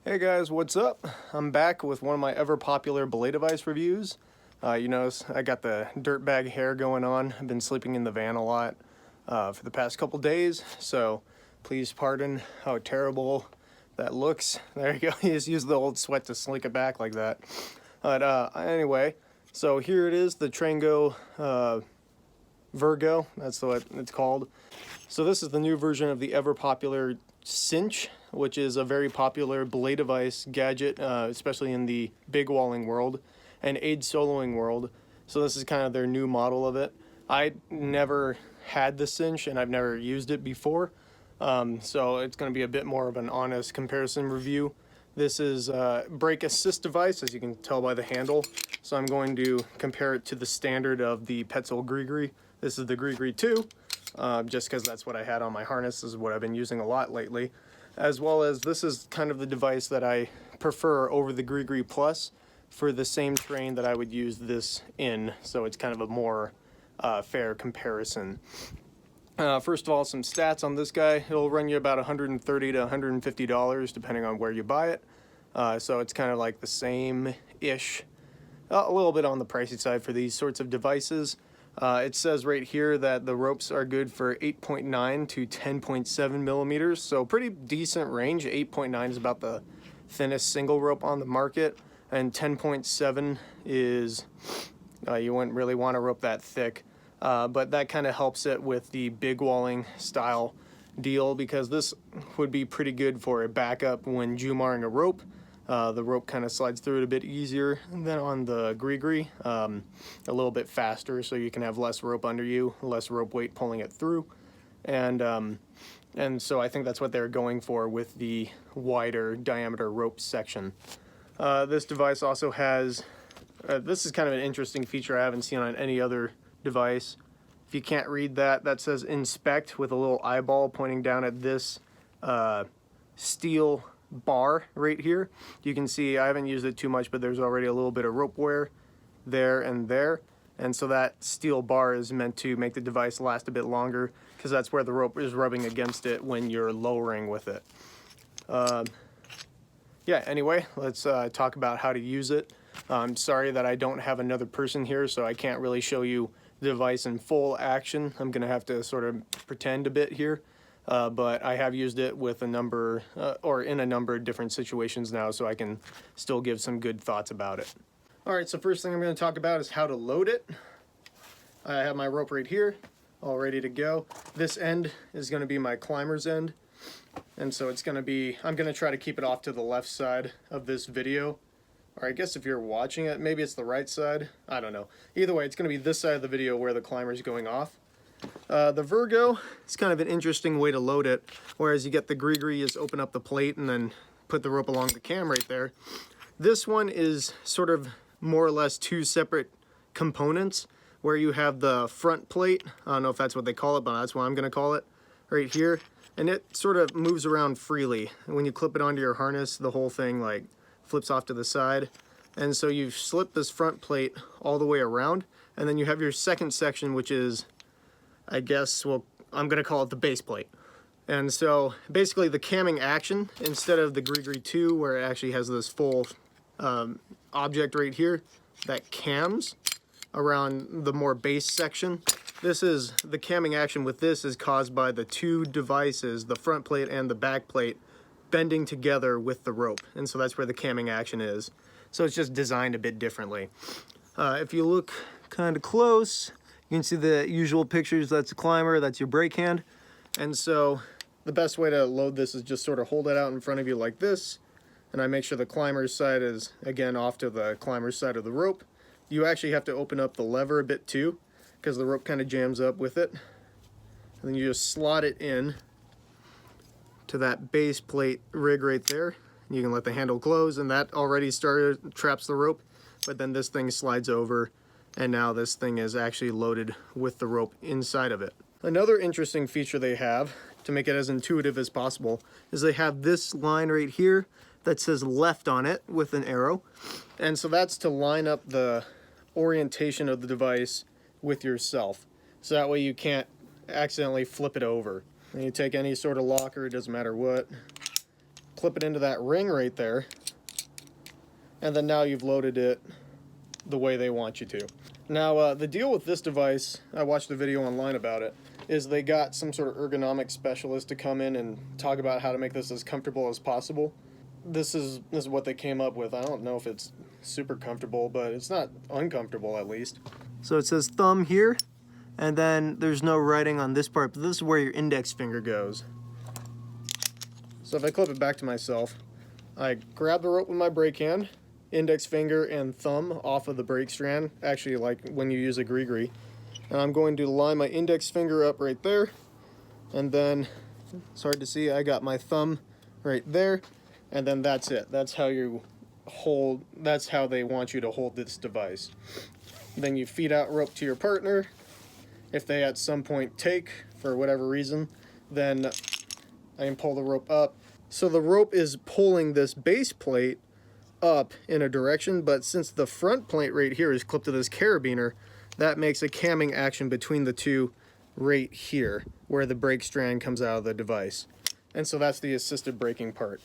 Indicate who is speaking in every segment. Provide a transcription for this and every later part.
Speaker 1: Hey guys, what's up? I'm back with one of my ever popular belay device reviews. You notice I got the dirtbag hair going on. I've been sleeping in the van a lot for the past couple days, so please pardon how terrible that looks. There you go. You just use the old sweat to slick it back like that. But anyway, so here it is, the Trango Vergo. That's what it's called. So this is the new version of the ever popular cinch, which is a very popular belay device gadget, especially in the big walling world and aid soloing world. So this is kind of their new model of it. I never had the cinch and I've never used it before, so it's going to be a bit more of an honest comparison review. This is a brake assist device, as you can tell by the handle. So I'm going to compare it to the standard of the Petzl Grigri. This is the Grigri 2. Just because that's what I had on my harness. This is what I've been using a lot lately. As well as this is kind of the device that I prefer over the Grigri Plus for the same terrain that I would use this in. So it's kind of a more fair comparison. First of all, some stats on this guy. It'll run you about $130 to $150 depending on where you buy it. So it's kind of like the same-ish, a little bit on the pricey side for these sorts of devices. It says right here that the ropes are good for 8.9 to 10.7 millimeters, so pretty decent range. 8.9 is about the thinnest single rope on the market, and 10.7 is, you wouldn't really want a rope that thick, but that kind of helps it with the big walling style deal, because this would be pretty good for a backup when jumaring a rope. The rope kind of slides through it a bit easier than on the Grigri, a little bit faster, so you can have less rope under you, less rope weight pulling it through, and so I think that's what they're going for with the wider diameter rope section. This device also has, this is kind of an interesting feature I haven't seen on any other device. If you can't read that, that says inspect with a little eyeball pointing down at this steel bar right here. You can see I haven't used it too much, but there's already a little bit of rope wear there, and so that steel bar is meant to make the device last a bit longer, because that's where the rope is rubbing against it when you're lowering with it. Yeah, anyway, let's talk about how to use it. I'm sorry that I don't have another person here, so I can't really show you the device in full action. I'm gonna have to sort of pretend a bit here. But I have used it with a number, or in a number of different situations now, so I can still give some good thoughts about it. Alright, so first thing I'm going to talk about is how to load it. I have my rope right here, all ready to go. This end is going to be my climber's end, and so it's going to be, I'm going to try to keep it off to the left side of this video. Or I guess if you're watching it, maybe it's the right side. I don't know. Either way, it's going to be this side of the video where the climber is going off. The Vergo is kind of an interesting way to load it, whereas you get the Grigri is open up the plate and then put the rope along the cam right there. This one is sort of more or less two separate components, where you have the front plate, I don't know if that's what they call it, but that's what I'm going to call it, right here, and it sort of moves around freely. And when you clip it onto your harness, the whole thing like flips off to the side, and so you slip this front plate all the way around, and then you have your second section, which is, I guess, well, I'm going to call it the base plate. And so basically the camming action, instead of the Grigri 2 where it actually has this full object right here that cams around the more base section, this is, the camming action with this is caused by the two devices, the front plate and the back plate, bending together with the rope. And so that's where the camming action is. So it's just designed a bit differently. If you look kind of close, you can see the usual pictures. That's a climber, that's your brake hand. And so the best way to load this is just sort of hold it out in front of you like this. And I make sure the climber's side is, again, off to the climber's side of the rope. You actually have to open up the lever a bit too, because the rope kind of jams up with it. And then you just slot it in to that base plate rig right there. You can let the handle close, and that already traps the rope. But then this thing slides over, and now this thing is actually loaded with the rope inside of it. Another interesting feature they have, to make it as intuitive as possible, is they have this line right here that says left on it with an arrow. And so that's to line up the orientation of the device with yourself. So that way you can't accidentally flip it over. And you take any sort of locker, it doesn't matter what, clip it into that ring right there, and then now you've loaded it the way they want you to. Now, the deal with this device, I watched a video online about it, is they got some sort of ergonomic specialist to come in and talk about how to make this as comfortable as possible. This is what they came up with. I don't know if it's super comfortable, but it's not uncomfortable at least. So it says thumb here, and then there's no writing on this part, but this is where your index finger goes. So if I clip it back to myself, I grab the rope with my brake hand, index finger and thumb off of the brake strand, actually like when you use a Grigri. And I'm going to line my index finger up right there, and then, it's hard to see, I got my thumb right there, and then that's it. That's how you hold, that's how they want you to hold this device. Then you feed out rope to your partner. If they at some point take, for whatever reason, then I can pull the rope up. So the rope is pulling this base plate up in a direction, but since the front plate right here is clipped to this carabiner, that makes a camming action between the two right here, where the brake strand comes out of the device. And so that's the assisted braking part.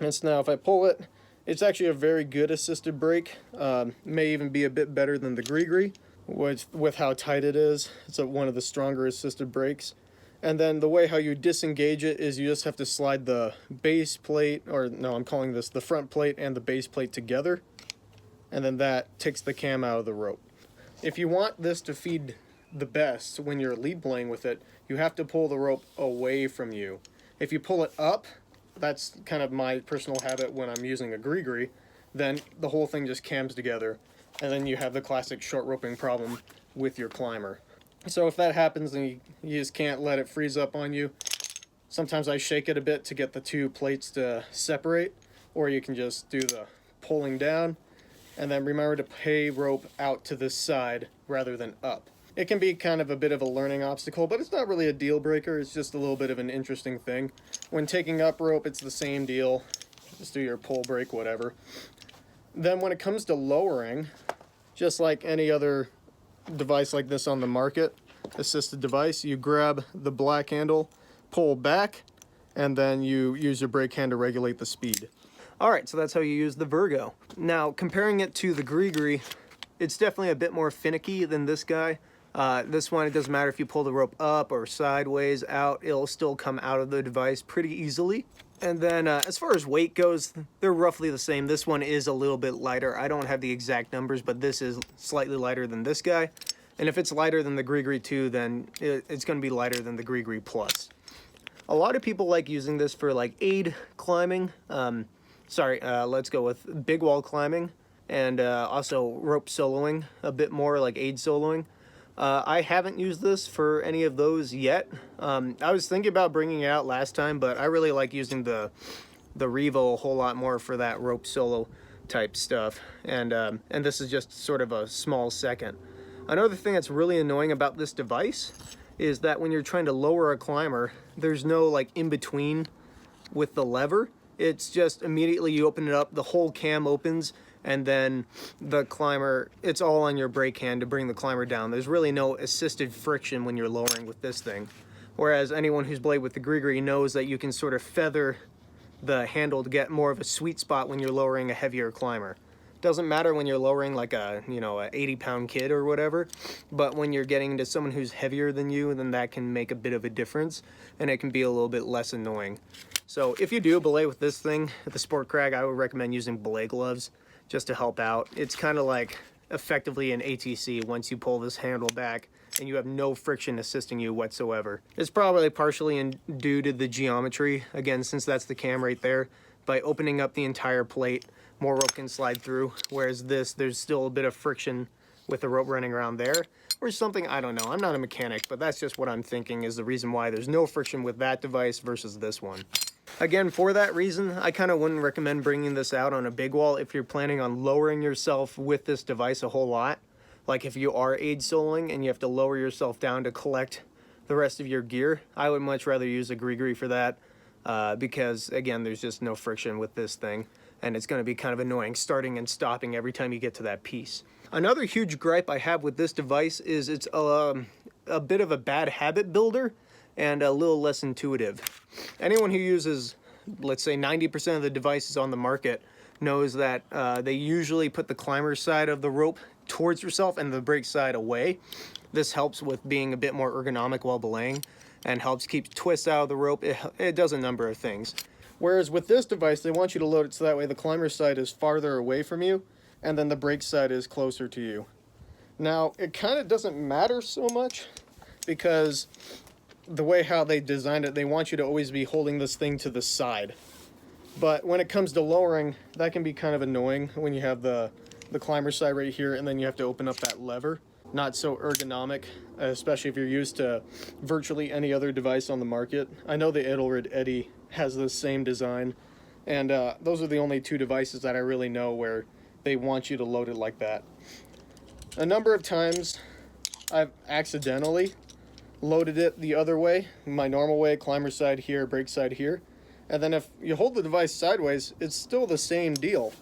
Speaker 1: And so now if I pull it, it's actually a very good assisted brake. May even be a bit better than the Grigri, with how tight it is. It's one of the stronger assisted brakes. And then the way how you disengage it is you just have to slide the base plate, or no, I'm calling this the front plate and the base plate together. And then that takes the cam out of the rope. If you want this to feed the best when you're lead playing with it, you have to pull the rope away from you. If you pull it up, that's kind of my personal habit when I'm using a Grigri, then the whole thing just cams together, and then you have the classic short roping problem with your climber. So if that happens, then you just can't let it freeze up on you. Sometimes I shake it a bit to get the two plates to separate, or you can just do the pulling down, and then remember to pay rope out to this side rather than up. It can be kind of a bit of a learning obstacle, but it's not really a deal breaker. It's just a little bit of an interesting thing. When taking up rope, it's the same deal. Just do your pull, break, whatever. Then when it comes to lowering, just like any other device like this on the market, assisted device, you grab the black handle, pull back, and then you use your brake hand to regulate the speed. All right, so that's how you use the Vergo. Now, comparing it to the Grigri, it's definitely a bit more finicky than this guy. This one, it doesn't matter if you pull the rope up or sideways out, it'll still come out of the device pretty easily. And then as far as weight goes, they're roughly the same. This one is a little bit lighter. I don't have the exact numbers, but this is slightly lighter than this guy. And if it's lighter than the Grigri 2, then it's going to be lighter than the Grigri Plus. A lot of people like using this for like aid climbing. Let's go with big wall climbing, and also rope soloing a bit more, like aid soloing. I haven't used this for any of those yet. I was thinking about bringing it out last time, but I really like using the Revo a whole lot more for that rope solo type stuff, and this is just sort of a small second. Another thing that's really annoying about this device is that when you're trying to lower a climber, there's no like in between with the lever. It's just immediately you open it up, the whole cam opens, and then the climber, it's all on your brake hand to bring the climber down. There's really no assisted friction when you're lowering with this thing. Whereas anyone who's played with the Grigri knows that you can sort of feather the handle to get more of a sweet spot when you're lowering a heavier climber. Doesn't matter when you're lowering like a 80-pound kid or whatever, but when you're getting into someone who's heavier than you, then that can make a bit of a difference, and it can be a little bit less annoying. So if you do belay with this thing at the Sport Crag, I would recommend using belay gloves just to help out. It's kind of like effectively an ATC once you pull this handle back and you have no friction assisting you whatsoever. It's probably partially due to the geometry, again, since that's the cam right there. By opening up the entire plate, more rope can slide through, whereas this, there's still a bit of friction with the rope running around there, or something, I don't know. I'm not a mechanic, but that's just what I'm thinking is the reason why there's no friction with that device versus this one. Again, for that reason, I kind of wouldn't recommend bringing this out on a big wall if you're planning on lowering yourself with this device a whole lot. Like if you are aid soloing and you have to lower yourself down to collect the rest of your gear, I would much rather use a Grigri for that because, again, there's just no friction with this thing, and it's going to be kind of annoying starting and stopping every time you get to that piece. Another huge gripe I have with this device is it's a bit of a bad habit builder and a little less intuitive. Anyone who uses let's say 90% of the devices on the market, knows that they usually put the climber side of the rope towards yourself and the brake side away. This helps with being a bit more ergonomic while belaying and helps keep twists out of the rope. It does a number of things. Whereas with this device, they want you to load it so that way the climber side is farther away from you and then the brake side is closer to you. Now, it kind of doesn't matter so much because the way how they designed it, they want you to always be holding this thing to the side. But when it comes to lowering, that can be kind of annoying when you have the climber side right here and then you have to open up that lever. Not so ergonomic, especially if you're used to virtually any other device on the market. I know the Edelrid Eddy has the same design, and those are the only two devices that I really know where they want you to load it like that. A number of times I've accidentally loaded it the other way, my normal way, climber side here, brake side here, and then if you hold the device sideways, it's still the same deal.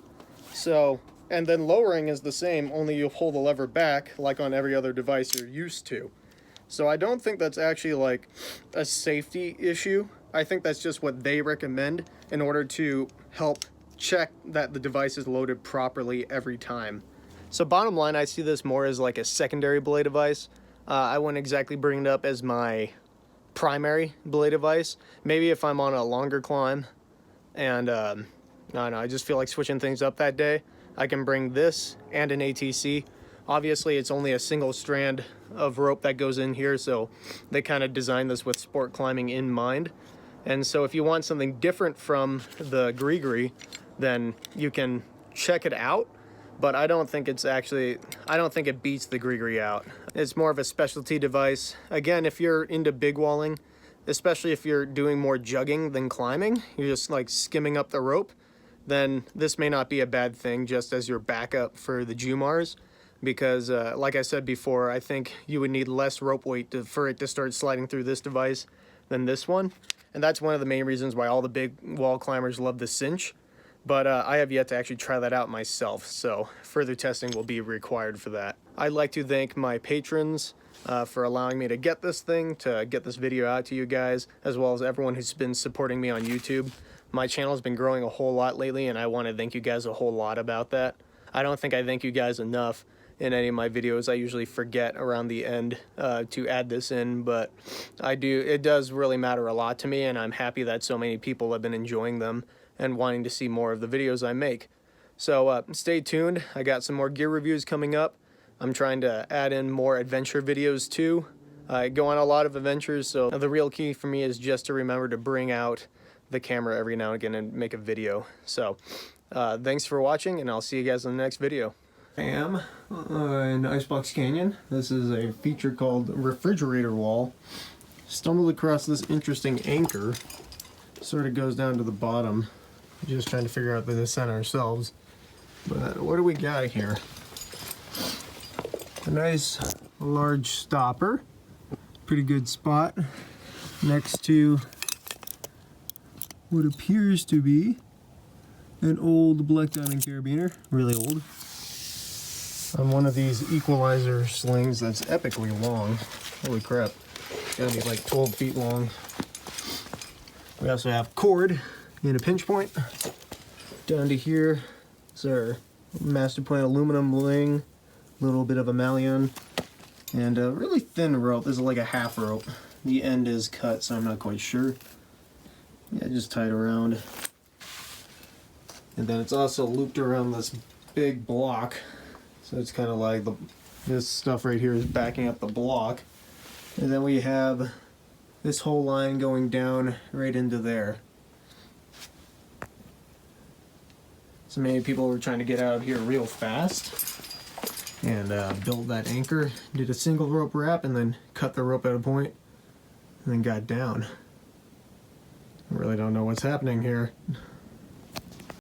Speaker 1: So, and then lowering is the same, only you hold the lever back like on every other device you're used to. So I don't think that's actually like a safety issue. I think that's just what they recommend in order to help check that the device is loaded properly every time. So bottom line, I see this more as like a secondary belay device. I wouldn't exactly bring it up as my primary belay device. Maybe if I'm on a longer climb and I don't know, I just feel like switching things up that day, I can bring this and an ATC. Obviously, it's only a single strand of rope that goes in here, so they kind of designed this with sport climbing in mind. And so if you want something different from the Grigri, then you can check it out. But I don't think it's actually, I don't think it beats the Grigri out. It's more of a specialty device. Again, if you're into big walling, especially if you're doing more jugging than climbing, you're just like skimming up the rope, then this may not be a bad thing just as your backup for the Jumars. Because like I said before, I think you would need less rope weight for it to start sliding through this device than this one. And that's one of the main reasons why all the big wall climbers love the cinch. But I have yet to actually try that out myself, so further testing will be required for that. I'd like to thank my patrons for allowing me to get this thing, to get this video out to you guys, as well as everyone who's been supporting me on YouTube. My channel has been growing a whole lot lately, and I want to thank you guys a whole lot about that. I don't think I thank you guys enough in any of my videos. I usually forget around the end to add this in, but I do. It does really matter a lot to me, and I'm happy that so many people have been enjoying them and wanting to see more of the videos I make. So stay tuned. I got some more gear reviews coming up. I'm trying to add in more adventure videos too. I go on a lot of adventures, so the real key for me is just to remember to bring out the camera every now and again and make a video. So thanks for watching, and I'll see you guys in the next video. I am in Icebox Canyon. This is a feature called Refrigerator Wall. Stumbled across this interesting anchor. Sort of goes down to the bottom. Just trying to figure out the descent ourselves. But what do we got here? A nice large stopper. Pretty good spot next to what appears to be an old Black Diamond carabiner. Really old. On one of these equalizer slings that's epically long. Holy crap. It's gotta be like 12 feet long. We also have cord and a pinch point. Down to here is our Master Plan aluminum ling, a little bit of a malleon, and a really thin rope. This is like a half rope. The end is cut, so I'm not quite sure. Yeah, just tied around. And then it's also looped around this big block. So it's kind of like this stuff right here is backing up the block. And then we have this whole line going down right into there. So many people were trying to get out of here real fast and build that anchor. Did a single rope wrap and then cut the rope at a point and then got down. I really don't know what's happening here.